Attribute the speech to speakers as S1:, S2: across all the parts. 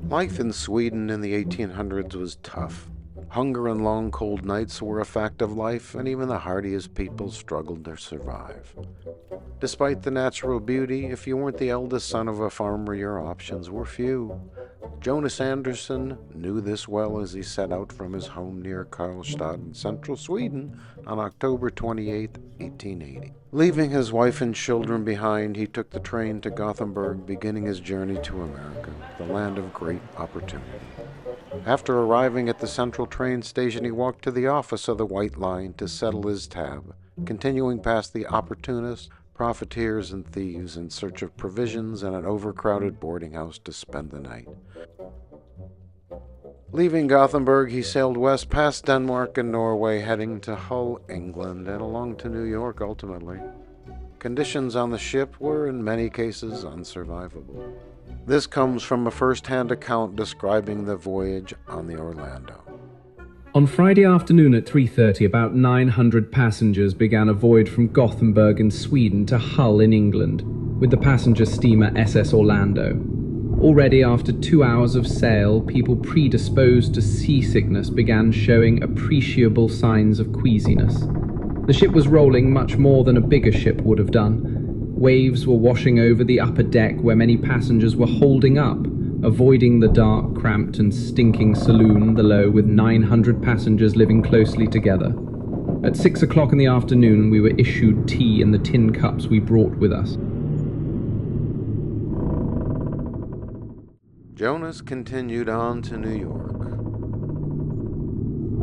S1: Life in Sweden in the 1800s was tough. Hunger and long cold nights were a fact of life, and even the hardiest people struggled to survive. Despite the natural beauty, if you weren't the eldest son of a farmer, your options were few. Jonas Andersson knew this well as he set out from his home near Karlstad in central Sweden on October 28, 1880. Leaving his wife and children behind, he took the train to Gothenburg, beginning his journey to America, the land of great opportunity. After arriving at the central train station, he walked to the office of the White Line to settle his tab, continuing past the opportunists, profiteers, and thieves in search of provisions and an overcrowded boarding house to spend the night. Leaving Gothenburg, he sailed west past Denmark and Norway, heading to Hull, England, and along to New York ultimately. Conditions on the ship were, in many cases, unsurvivable. This comes from a first-hand account describing the voyage on the Orlando.
S2: On Friday afternoon at 3:30, about 900 passengers began a voyage from Gothenburg in Sweden to Hull in England, with the passenger steamer SS Orlando. Already after 2 hours of sail, people predisposed to seasickness began showing appreciable signs of queasiness. The ship was rolling much more than a bigger ship would have done. Waves were washing over the upper deck where many passengers were holding up, avoiding the dark, cramped and stinking saloon below with 900 passengers living closely together. At 6 o'clock in the afternoon, we were issued tea in the tin cups we brought with us.
S1: Jonas continued on to New York.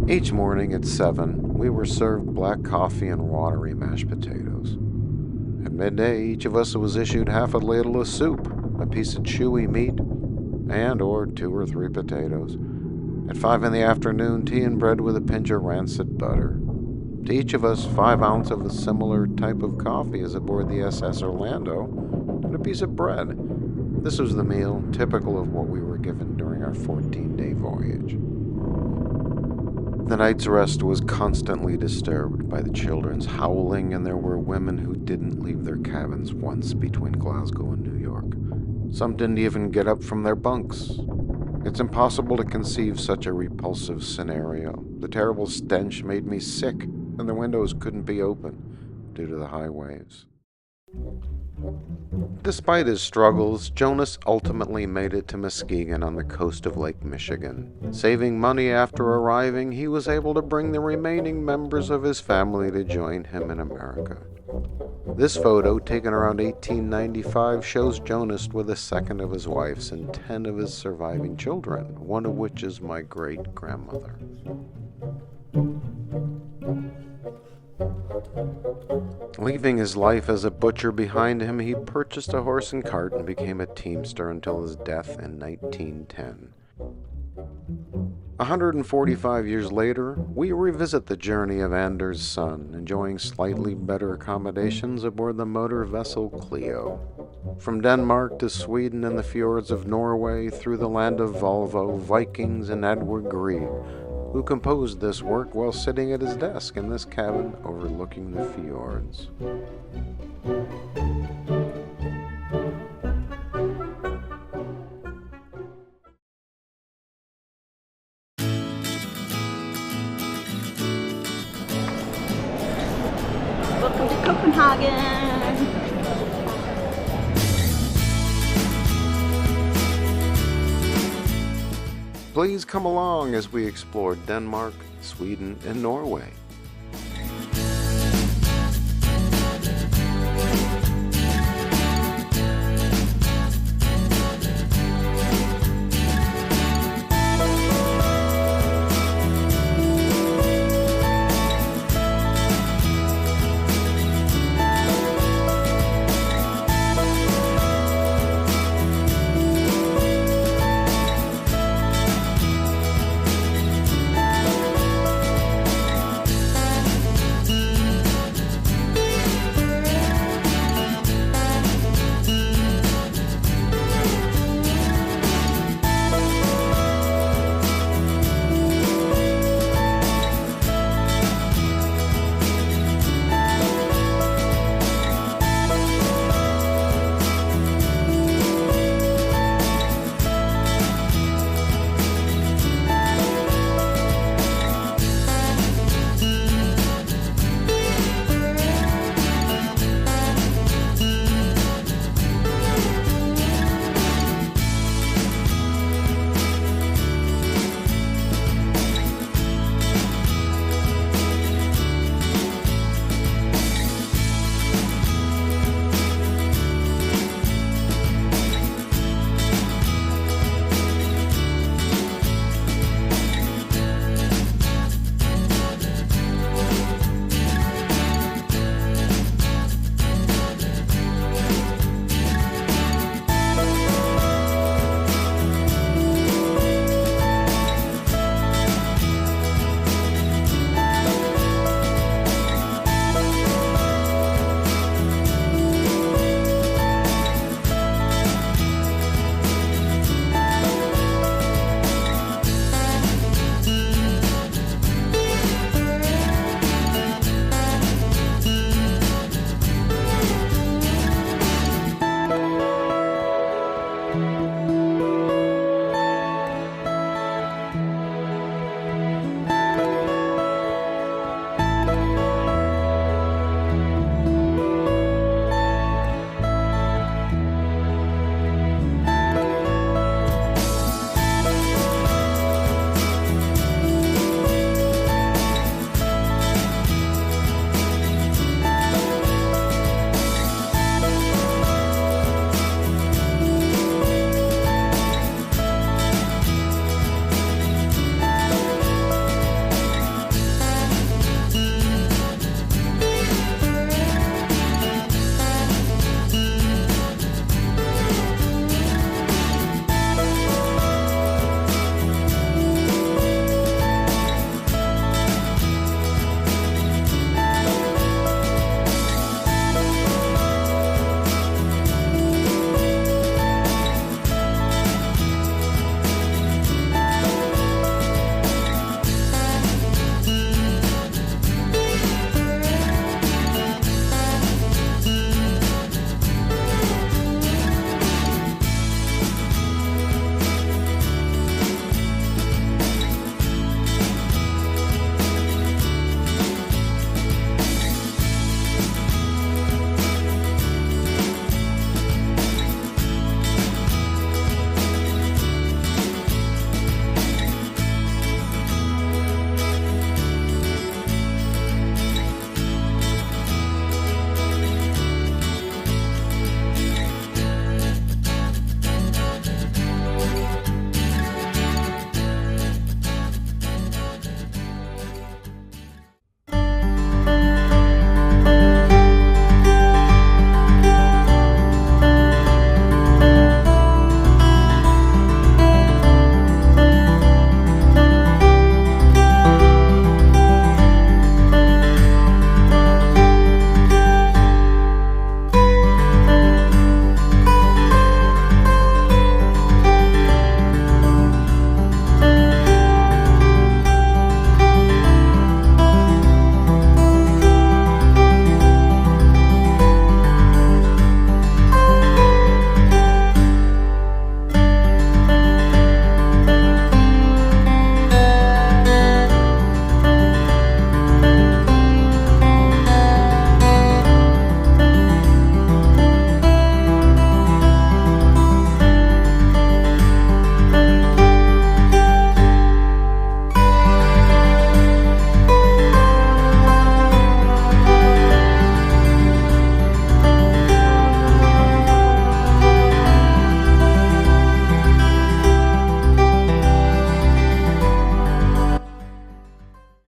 S1: Each morning at 7, we were served black coffee and watery mashed potatoes. At midday, each of us was issued half a ladle of soup, a piece of chewy meat, and or 2 or 3 potatoes. At 5 in the afternoon, tea and bread with a pinch of rancid butter. To each of us, 5 ounces of a similar type of coffee as aboard the SS Orlando, and a piece of bread. This was the meal, typical of what we were given during our 14-day voyage. The night's rest was constantly disturbed by the children's howling, and there were women who didn't leave their cabins once between Glasgow and New York. Some didn't even get up from their bunks. It's impossible to conceive such a repulsive scenario. The terrible stench made me sick, and the windows couldn't be open due to the high waves. Despite his struggles, Jonas ultimately made it to Muskegon on the coast of Lake Michigan. Saving money after arriving, he was able to bring the remaining members of his family to join him in America. This photo, taken around 1895, shows Jonas with a second of his wife's and 10 of his surviving children, one of which is my great-grandmother. Leaving his life as a butcher behind him, he purchased a horse and cart and became a teamster until his death in 1910. 145 years later, we revisit the journey of Anders' son, enjoying slightly better accommodations aboard the motor vessel Clio. From Denmark to Sweden and the fjords of Norway, through the land of Volvo, Vikings, and Edward Grieg, who composed this work while sitting at his desk in this cabin overlooking the fjords.
S3: Welcome to Copenhagen!
S1: Please come along as we explore Denmark, Sweden, and Norway.